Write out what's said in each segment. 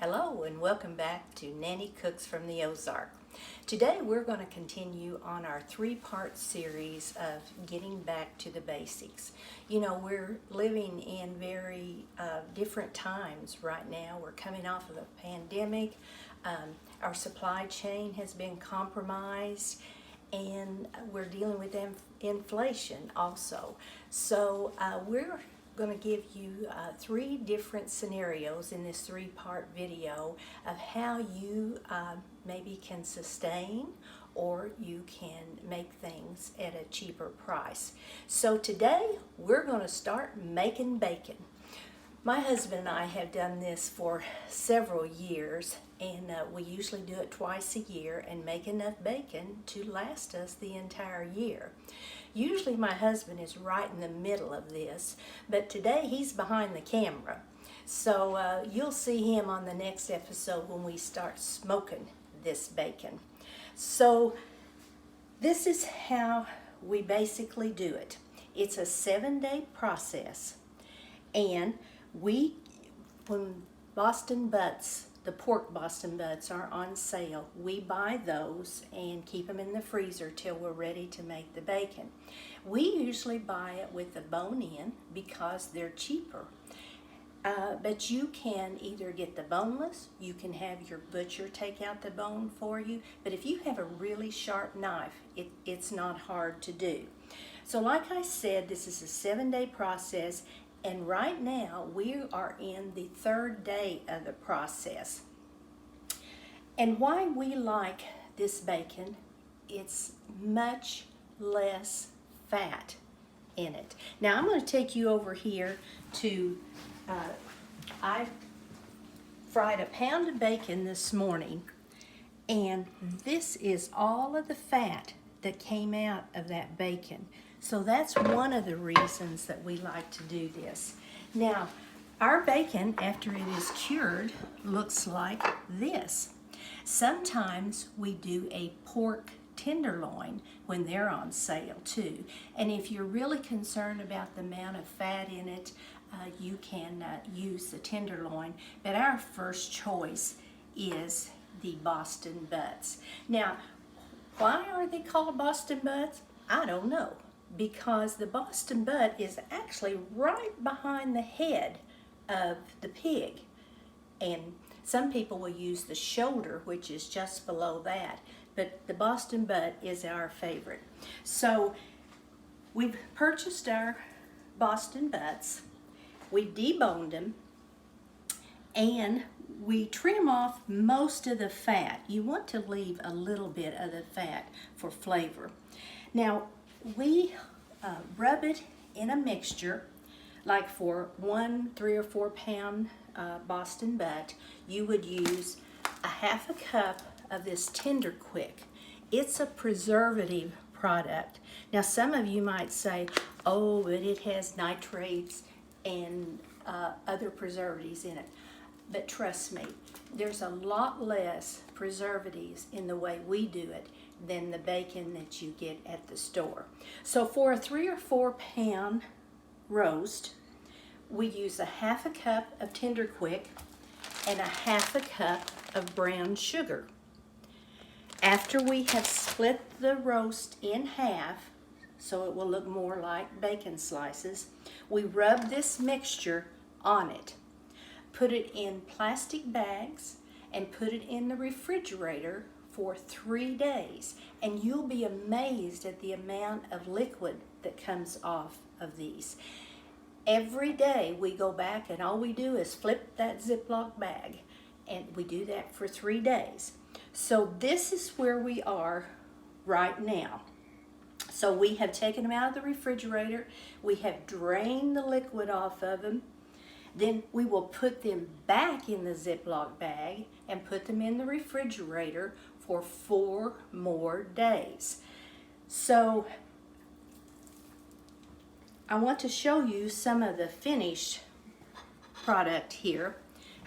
Hello and welcome back to Nanny Cooks from the Ozark. Today we're going to continue on our three-part series of getting back to the basics. You know, we're living in very different times right now. We're coming off of a pandemic. Our supply chain has been compromised, and we're dealing with inflation also. So we're going to give you three different scenarios in this three-part video of how you maybe can sustain or you can make things at a cheaper price. So today we're going to start making bacon. My husband and I have done this for several years, and we usually do it twice a year and make enough bacon to last us the entire year. Usually my husband is right in the middle of this, but today he's behind the camera. So you'll see him on the next episode when we start smoking this bacon. So this is how we basically do it. It's a 7-day process, and when Boston butts, the pork Boston butts, are on sale, we buy those and keep them in the freezer till we're ready to make the bacon. We usually buy it with the bone in because they're cheaper. But you can either get the boneless, you can have your butcher take out the bone for you, but if you have a really sharp knife, it's not hard to do. So like I said, this is a 7-day process, and right now we are in the 3rd day of the process. And why we like this bacon, it's much less fat in it. Now I'm going to take you over here to, I fried a pound of bacon this morning, and this is all of the fat that came out of that bacon. So that's one of the reasons that we like to do this. Now, our bacon, after it is cured, looks like this. Sometimes we do a pork tenderloin when they're on sale too. And if you're really concerned about the amount of fat in it, you can use the tenderloin. But our first choice is the Boston butts. Now, why are they called Boston butts? I don't know. Because the Boston butt is actually right behind the head of the pig. And some people will use the shoulder, which is just below that. But the Boston butt is our favorite. So we've purchased our Boston butts. We've deboned them. And we trim off most of the fat. You want to leave a little bit of the fat for flavor. Now, we rub it in a mixture, like for 1 3 or 4 pound Boston butt, you would use a 1/2 cup of this Tender Quick. It's a preservative product. Now some of you might say, oh, but it has nitrates and other preservatives in it. But trust me, there's a lot less preservatives in the way we do it than the bacon that you get at the store. So for a 3 or 4 pound roast, we use a 1/2 cup of Tender Quick and a 1/2 cup of brown sugar. After we have split the roast in half, so it will look more like bacon slices, we rub this mixture on it. Put it in plastic bags and put it in the refrigerator for 3 days, and you'll be amazed at the amount of liquid that comes off of these. Every day we go back and all we do is flip that Ziplock bag, and we do that for 3 days. So this is where we are right now. So we have taken them out of the refrigerator, we have drained the liquid off of them, then we will put them back in the Ziploc bag and put them in the refrigerator for 4 more days. So I want to show you some of the finished product here.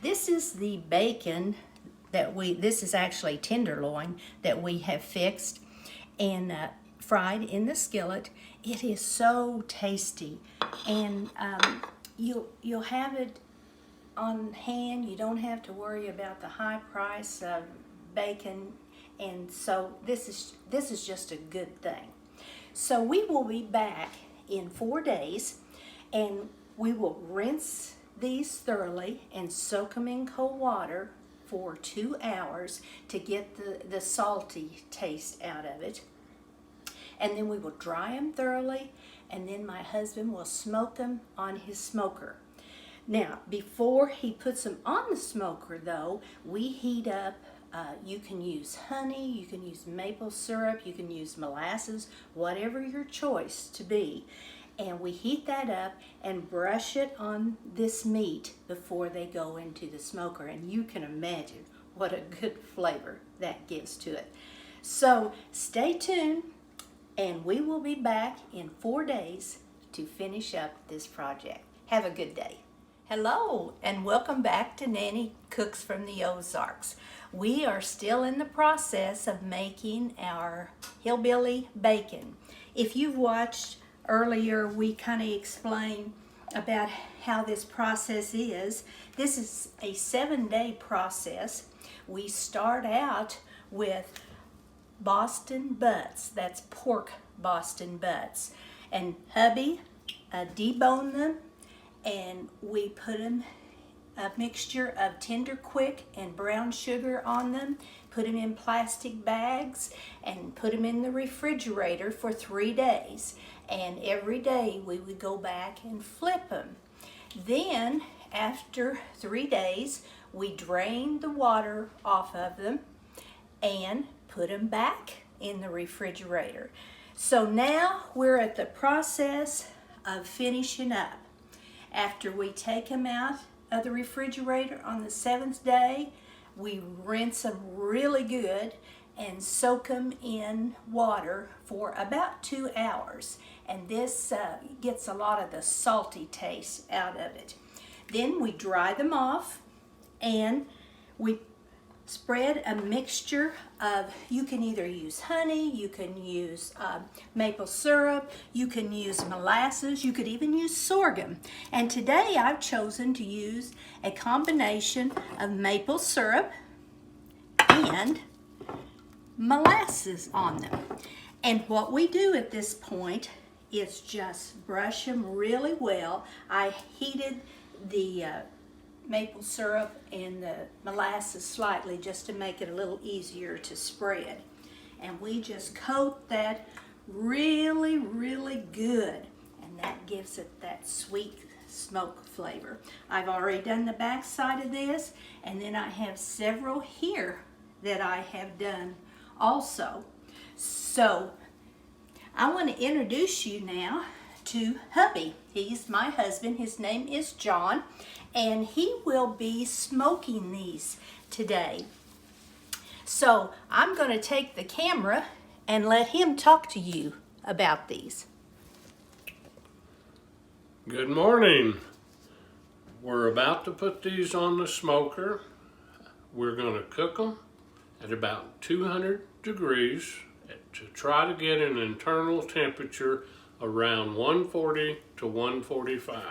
This is the bacon that this is actually tenderloin that we have fixed and fried in the skillet. It is so tasty, and you'll have it on hand. You don't have to worry about the high price of bacon, and so this is just a good thing. So we will be back in 4 days, and we will rinse these thoroughly and soak them in cold water for 2 hours to get the salty taste out of it. And then we will dry them thoroughly, and then my husband will smoke them on his smoker. Now, before he puts them on the smoker though, we heat up, you can use honey, you can use maple syrup, you can use molasses, whatever your choice to be. And we heat that up and brush it on this meat before they go into the smoker. And you can imagine what a good flavor that gives to it. So stay tuned, and we will be back in 4 days to finish up this project. Have a good day. Hello, and welcome back to Nanny Cooks from the Ozarks. We are still in the process of making our hillbilly bacon. If you've watched earlier, we kind of explained about how this process is. This is a 7-day process. We start out with Boston butts, that's pork Boston butts, and hubby debone them, and we put them a mixture of Tender Quick and brown sugar on them, put them in plastic bags, and put them in the refrigerator for 3 days. And every day we would go back and flip them. Then after 3 days, we drained the water off of them and put them back in the refrigerator. So now we're at the process of finishing up. After we take them out of the refrigerator on the 7th day, we rinse them really good and soak them in water for about 2 hours. And this gets a lot of the salty taste out of it. Then we dry them off, and we spread a mixture of, you can either use honey, you can use maple syrup, you can use molasses, you could even use sorghum. And today I've chosen to use a combination of maple syrup and molasses on them. And what we do at this point is just brush them really well. I heated the maple syrup and the molasses slightly just to make it a little easier to spread. And we just coat that really, really good, and that gives it that sweet smoke flavor. I've already done the back side of this, and then I have several here that I have done also. So I want to introduce you now to hubby. He's my husband. His name is John, and he will be smoking these today. So I'm going to take the camera and let him talk to you about these. Good morning. We're about to put these on the smoker. We're going to cook them at about 200 degrees to try to get an internal temperature around 140 to 145.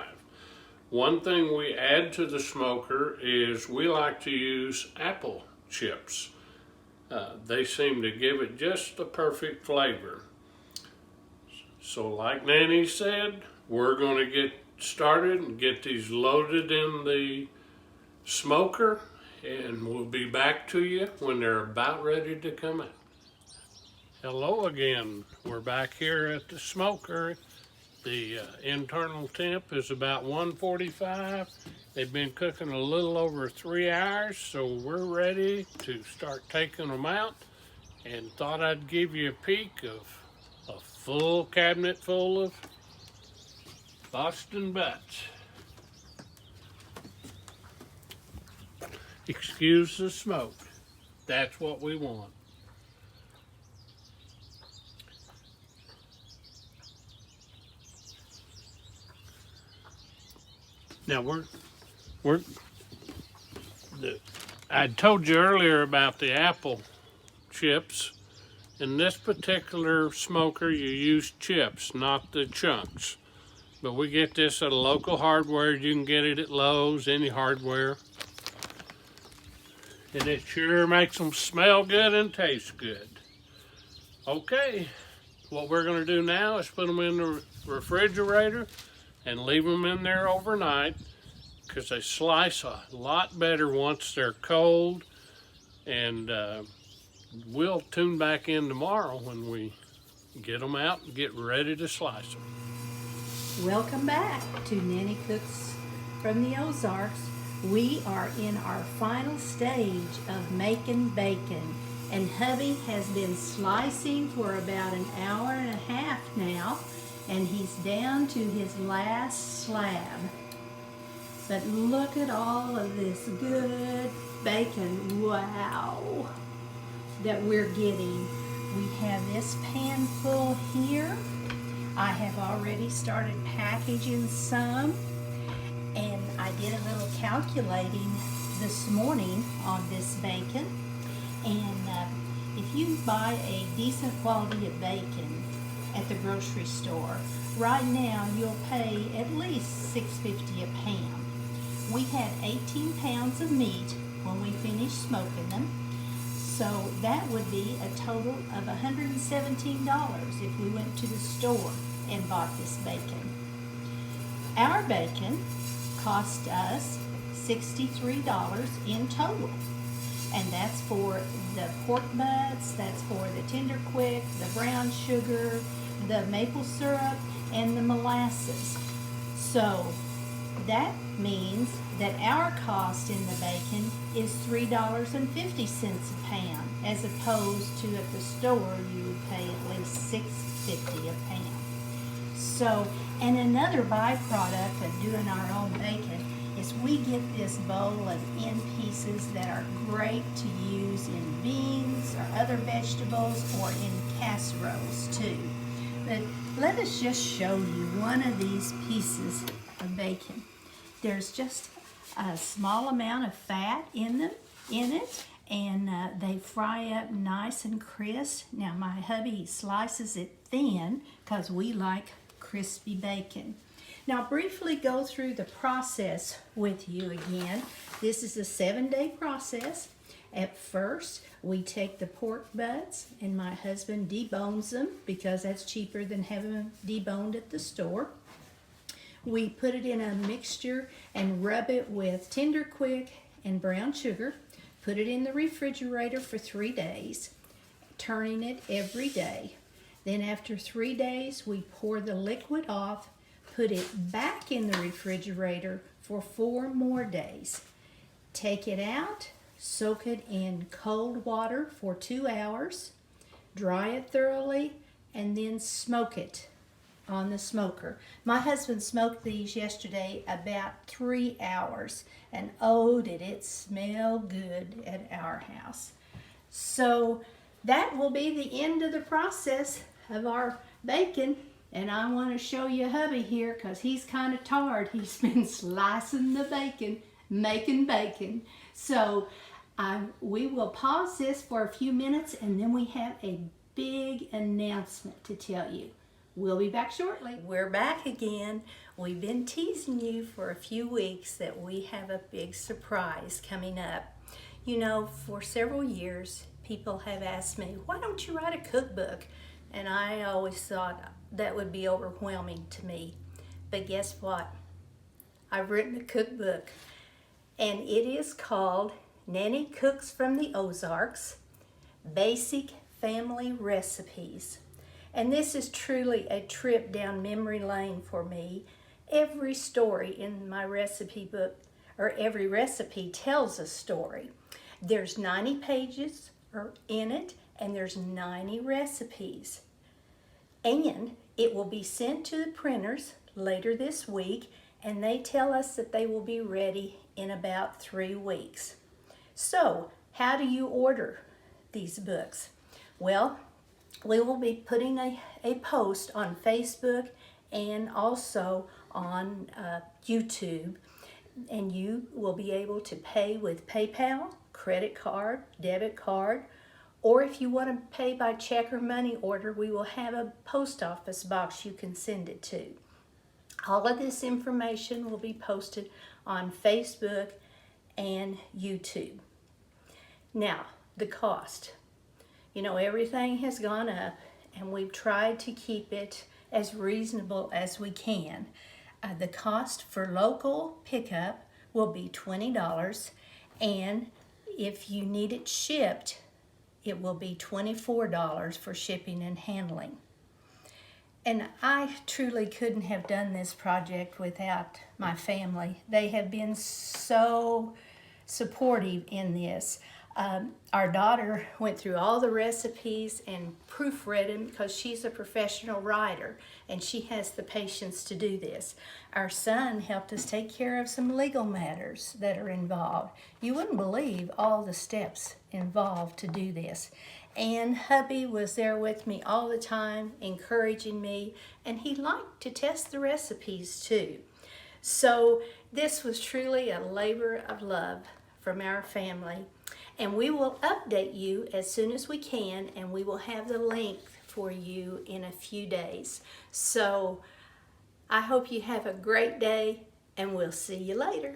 One thing we add to the smoker is we like to use apple chips. They seem to give it just the perfect flavor. So like Nanny said, we're going to get started and get these loaded in the smoker, and we'll be back to you when they're about ready to come out. Hello again. We're back here at the smoker. The internal temp is about 145. They've been cooking a little over 3 hours, so we're ready to start taking them out, and thought I'd give you a peek of a full cabinet full of Boston butts. Excuse the smoke. That's what we want. Now I told you earlier about the apple chips. In this particular smoker, you use chips, not the chunks. but we get this at a local hardware. You can get it at Lowe's, any hardware. And it sure makes them smell good and taste good. Okay, what we're going to do now is put them in the refrigerator and leave them in there overnight, because they slice a lot better once they're cold. And we'll tune back in tomorrow when we get them out and get ready to slice them. Welcome back to Nanny Cooks from the Ozarks. We are in our final stage of making bacon, and hubby has been slicing for about an hour and a half now, and he's down to his last slab. But look at all of this good bacon, wow, that we're getting. We have this pan full here. I have already started packaging some, and I did a little calculating this morning on this bacon. And if you buy a decent quality of bacon at the grocery store, right now you'll pay at least $6.50 a pound. We had 18 pounds of meat when we finished smoking them, so that would be a total of $117 if we went to the store and bought this bacon. Our bacon cost us $63 in total, and that's for the pork butts, that's for the tender quick, the brown sugar, the maple syrup, and the molasses. So that means that our cost in the bacon is $3.50 a pound, as opposed to at the store you would pay at least $6.50 a pound. So, and another byproduct of doing our own bacon is we get this bowl of end pieces that are great to use in beans or other vegetables or in casseroles too. But let us just show you one of these pieces of bacon. There's just a small amount of fat in it, and they fry up nice and crisp. Now my hubby slices it thin because we like crispy bacon. Now briefly go through the process with you again. This is a 7-day process. At first, we take the pork butts, and my husband debones them because that's cheaper than having them deboned at the store. We put it in a mixture and rub it with tender quick and brown sugar. Put it in the refrigerator for 3 days, turning it every day. Then after 3 days, we pour the liquid off, put it back in the refrigerator for 4 more days. Take it out, soak it in cold water for 2 hours, dry it thoroughly, and then smoke it on the smoker. My husband smoked these yesterday about 3 hours, and oh, did it smell good at our house. So that will be the end of the process of our bacon, and I want to show you hubby here because he's kind of tired. He's been slicing the bacon, making bacon. So we will pause this for a few minutes, and then we have a big announcement to tell you. We'll be back shortly. We're back again. We've been teasing you for a few weeks that we have a big surprise coming up. You know, for several years, people have asked me, why don't you write a cookbook? And I always thought that would be overwhelming to me. But guess what? I've written a cookbook, and it is called Nanny Cooks from the Ozarks, Basic Family Recipes. And this is truly a trip down memory lane for me. Every story in my recipe book, or every recipe, tells a story. There's 90 pages in it, and there's 90 recipes. And it will be sent to the printers later this week, and they tell us that they will be ready in about 3 weeks. So, how do you order these books? Well, we will be putting a post on Facebook and also on YouTube, and you will be able to pay with PayPal, credit card, debit card, or if you want to pay by check or money order, we will have a post office box you can send it to. All of this information will be posted on Facebook and YouTube. Now, the cost. You know, everything has gone up, and we've tried to keep it as reasonable as we can. The cost for local pickup will be $20, and if you need it shipped, it will be $24 for shipping and handling. And I truly couldn't have done this project without my family. They have been so supportive in this. Our daughter went through all the recipes and proofread them because she's a professional writer and she has the patience to do this. Our son helped us take care of some legal matters that are involved. You wouldn't believe all the steps involved to do this. And hubby was there with me all the time, encouraging me, and he liked to test the recipes too. So this was truly a labor of love from our family. And we will update you as soon as we can, and we will have the link for you in a few days. So I hope you have a great day, and we'll see you later.